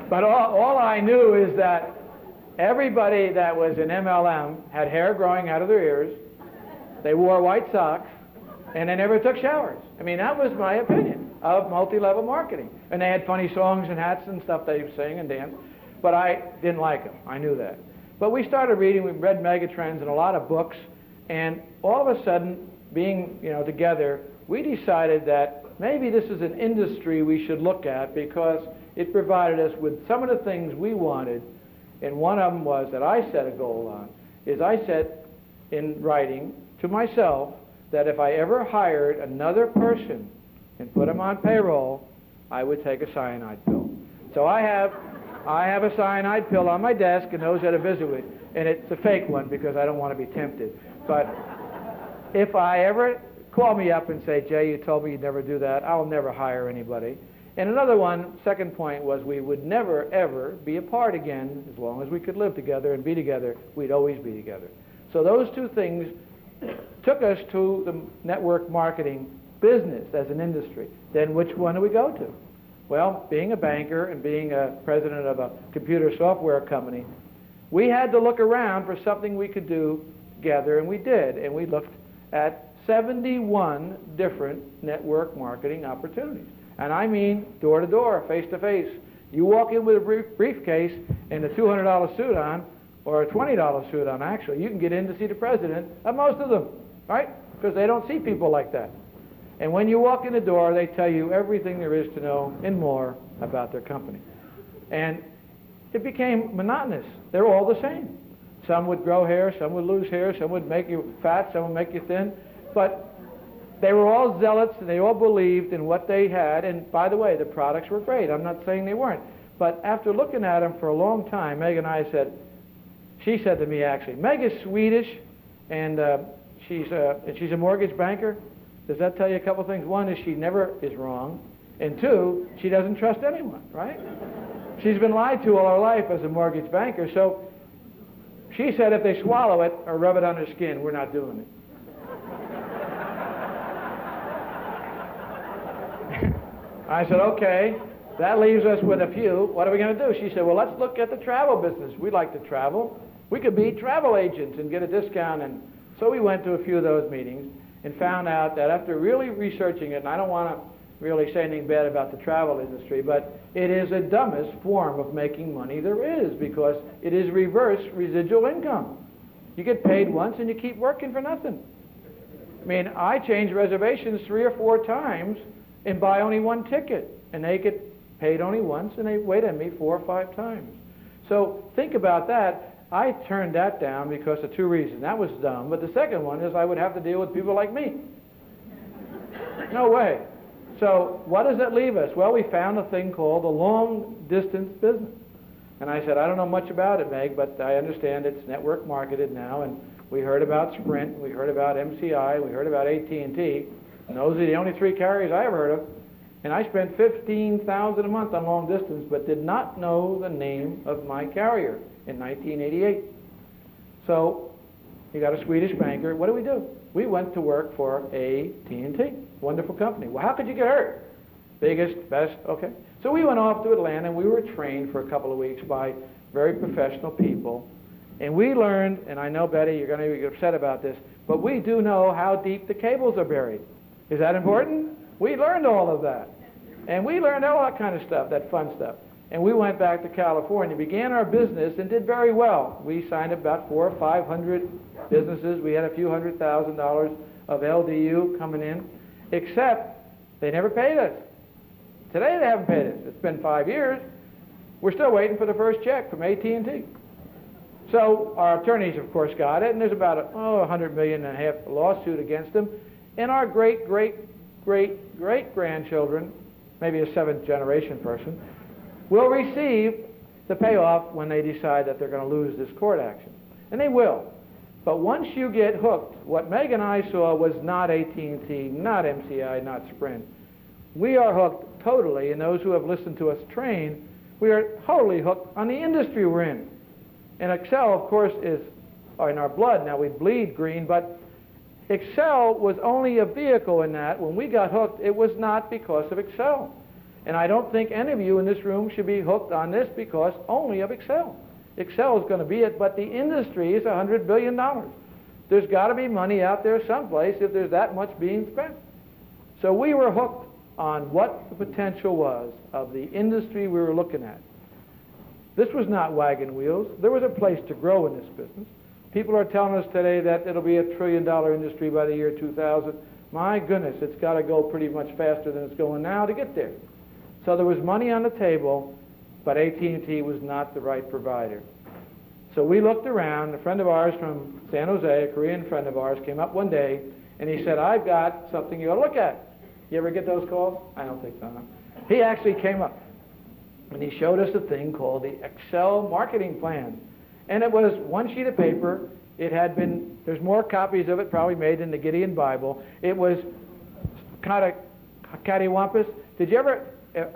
But all I knew is that everybody that was in MLM had hair growing out of their ears, they wore white socks, and they never took showers. I mean, that was my opinion of multi-level marketing. And they had funny songs and hats and stuff they sing and dance, but I didn't like them. I knew that. But we started reading, we read Megatrends and a lot of books, and all of a sudden, being together, we decided that maybe this is an industry we should look at because it provided us with some of the things we wanted. And one of them was that I set a goal on, is I set in writing to myself that if I ever hired another person and put them on payroll, I would take a cyanide pill. So I have a cyanide pill on my desk, and those that have visited with, and it's a fake one because I don't want to be tempted. But if I ever call me up and say, Jay, you told me you'd never do that, I'll never hire anybody. And another one, second point, was we would never, ever be apart again. As long as we could live together and be together, we'd always be together. So those two things took us to the network marketing business as an industry. Then which one do we go to? Well, being a banker and being a president of a computer software company, we had to look around for something we could do together, and we did. And we looked at 71 different network marketing opportunities. And I mean door to door, face to face. You walk in with a briefcase and a $200 suit on, or a $20 suit on actually, you can get in to see the president of most of them, right? Because they don't see people like that. And when you walk in the door, they tell you everything there is to know and more about their company. And it became monotonous. They're all the same. Some would grow hair, some would lose hair, some would make you fat, some would make you thin. But they were all zealots, and they all believed in what they had. And by the way, the products were great. I'm not saying they weren't. But after looking at them for a long time, Meg and I said, she said to me actually, Meg is Swedish, and she's a mortgage banker. Does that tell you a couple things? One is she never is wrong, and two, she doesn't trust anyone, right? She's been lied to all her life as a mortgage banker, so she said if they swallow it or rub it on their skin, we're not doing it. I said, okay, that leaves us with a few. What are we going to do? She said, well, let's look at the travel business. We like to travel. We could be travel agents and get a discount. And so we went to a few of those meetings and found out that after really researching it, and I don't want to really say anything bad about the travel industry, but it is the dumbest form of making money there is because it is reverse residual income. You get paid once and you keep working for nothing. I mean, I change reservations 3 or 4 times and buy only one ticket, and they get paid only once, and they wait on me 4 or 5 times. So think about that. I turned that down because of 2 reasons. That was dumb, but the second one is I would have to deal with people like me. No way. So what does that leave us? Well, we found a thing called the long-distance business. And I said, I don't know much about it, Meg, but I understand it's network marketed now, and we heard about Sprint, we heard about MCI, we heard about AT&T, and those are the only 3 carriers I ever heard of. And I spent $15,000 a month on long distance, but did not know the name of my carrier in 1988. So you got a Swedish banker. What do? We went to work for AT&T, wonderful company. Well, how could you get hurt? Biggest, best, okay. So we went off to Atlanta, and we were trained for a couple of weeks by very professional people. And we learned, and I know, Betty, you're going to be upset about this, but we do know how deep the cables are buried. Is that important? We learned all of that. And we learned all that kind of stuff, that fun stuff. And we went back to California, began our business, and did very well. We signed up about 400 or 500 businesses. We had a few $100,000 of LDU coming in, except they never paid us. Today they haven't paid us. It's been 5 years. We're still waiting for the first check from AT&T. So our attorneys, of course, got it, and there's about a $100.5 million lawsuit against them. And our great-great-great-great-grandchildren, maybe a 7th generation person, will receive the payoff when they decide that they're going to lose this court action. And they will. But once you get hooked, what Meg and I saw was not AT&T, not MCI, not Sprint. We are hooked totally, and those who have listened to us train, we are totally hooked on the industry we're in. And Excel, of course, is in our blood. Now we bleed green, but Excel was only a vehicle in that. When we got hooked, it was not because of Excel. And I don't think any of you in this room should be hooked on this because only of Excel. Excel is going to be it, but the industry is $100 billion. There's got to be money out there someplace if there's that much being spent. So we were hooked on what the potential was of the industry we were looking at. This was not wagon wheels. There was a place to grow in this business. People are telling us today that it'll be $1 trillion industry by the year 2000. My goodness, it's got to go pretty much faster than it's going now to get there. So there was money on the table, but AT&T was not the right provider. So we looked around. A friend of ours from San Jose, a Korean friend of ours, came up one day, and he said, I've got something you ought to look at. You ever get those calls? I don't think so. No. He actually came up, and he showed us a thing called the Excel marketing plan. And it was one sheet of paper. It had been, there's more copies of it probably made in the Gideon Bible. It was kind of cattywampus. Did you ever,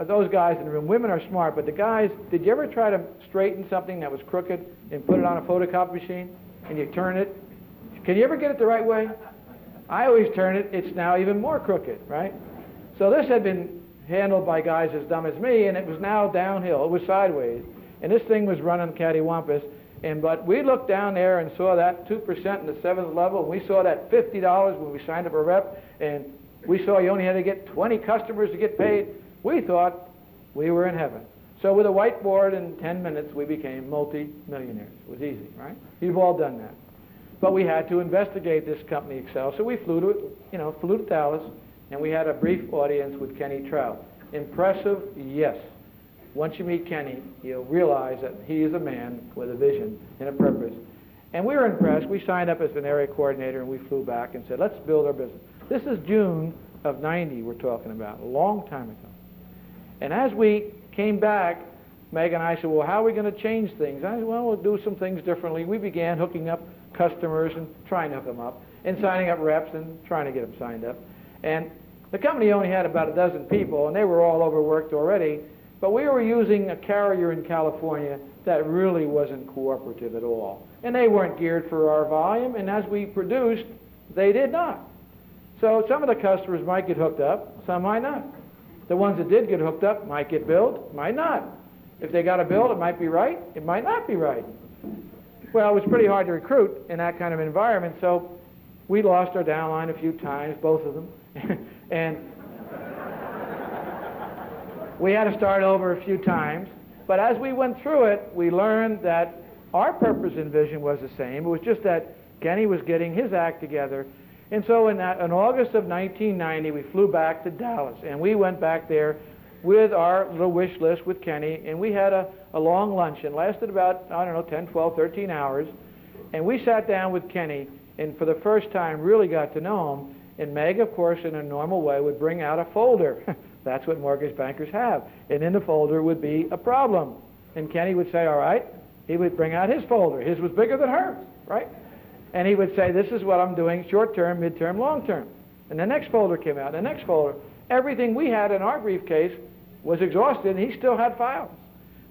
those guys in the room, women are smart, but the guys, did you ever try to straighten something that was crooked and put it on a photocopy machine and you turn it? Can you ever get it the right way? I always turn it. It's now even more crooked, right? So this had been handled by guys as dumb as me, and it was now downhill. It was sideways. And this thing was running cattywampus. But we looked down there and saw that 2% in the 7th level, and we saw that $50 when we signed up a rep, and we saw you only had to get 20 customers to get paid. We thought we were in heaven. So with a whiteboard in 10 minutes, we became multi-millionaires. It was easy, right? You've all done that. But we had to investigate this company, Excel, so we flew to Dallas, and we had a brief audience with Kenny Trout. Impressive? Yes. Once you meet Kenny, you'll realize that he is a man with a vision and a purpose. And we were impressed. We signed up as an area coordinator, and we flew back and said, let's build our business. This is June of '90 we're talking about, a long time ago. And as we came back, Meg and I said, well, how are we going to change things? I said, well, we'll do some things differently. We began hooking up customers and trying to hook them up, and signing up reps and trying to get them signed up. And the company only had about a dozen people, and they were all overworked already. But we were using a carrier in California that really wasn't cooperative at all. And they weren't geared for our volume, and as we produced, they did not. So some of the customers might get hooked up, some might not. The ones that did get hooked up might get billed, might not. If they got a bill, it might be right, it might not be right. Well, it was pretty hard to recruit in that kind of environment, so we lost our downline a few times, both of them. And we had to start over a few times, but as we went through it, we learned that our purpose and vision was the same. It was just that Kenny was getting his act together. And so in August of 1990, we flew back to Dallas, and we went back there with our little wish list with Kenny, and we had a long lunch. It lasted about, 10, 12, 13 hours. And we sat down with Kenny, and for the first time really got to know him. And Meg, of course, in a normal way, would bring out a folder. That's what mortgage bankers have. And in the folder would be a problem. And Kenny would say, all right. He would bring out his folder. His was bigger than hers, right? And he would say, this is what I'm doing, short term, mid-term, long term. And the next folder came out, the next folder. Everything we had in our briefcase was exhausted, and he still had files.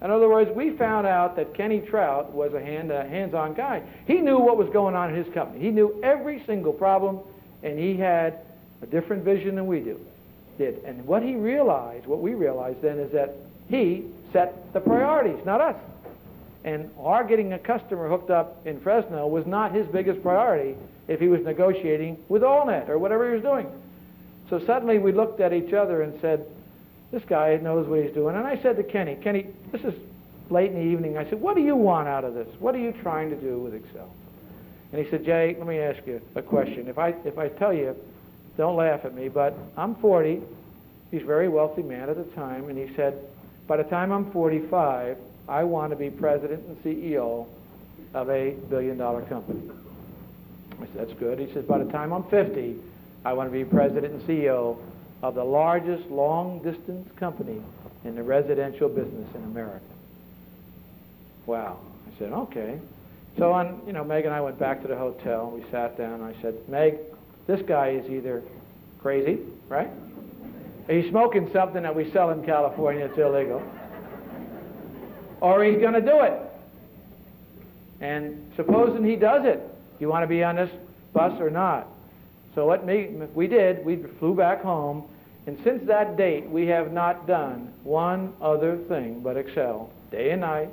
In other words, we found out that Kenny Trout was a hands-on guy. He knew what was going on in his company. He knew every single problem, and he had a different vision than we did. And what we realized then is that he set the priorities, not us. And our getting a customer hooked up in Fresno was not his biggest priority if he was negotiating with AllNet or whatever he was doing. So suddenly we looked at each other and said, this guy knows what he's doing. And I said to Kenny, this is late in the evening. I said, what do you want out of this? What are you trying to do with Excel? And he said, Jay, let me ask you a question. If I tell you, don't laugh at me, but I'm 40. He's a very wealthy man at the time. And he said, by the time I'm 45, I want to be president and CEO of a billion-dollar company. I said, that's good. He says, by the time I'm 50, I want to be president and CEO of the largest long-distance company in the residential business in America. Wow. I said, okay. So Meg and I went back to the hotel. We sat down, and I said, Meg, this guy is either crazy, right? He's smoking something that we sell in California. It's illegal. Or he's going to do it. And supposing he does it, do you want to be on this bus or not? So we flew back home, And since that date, we have not done one other thing but excel day and night,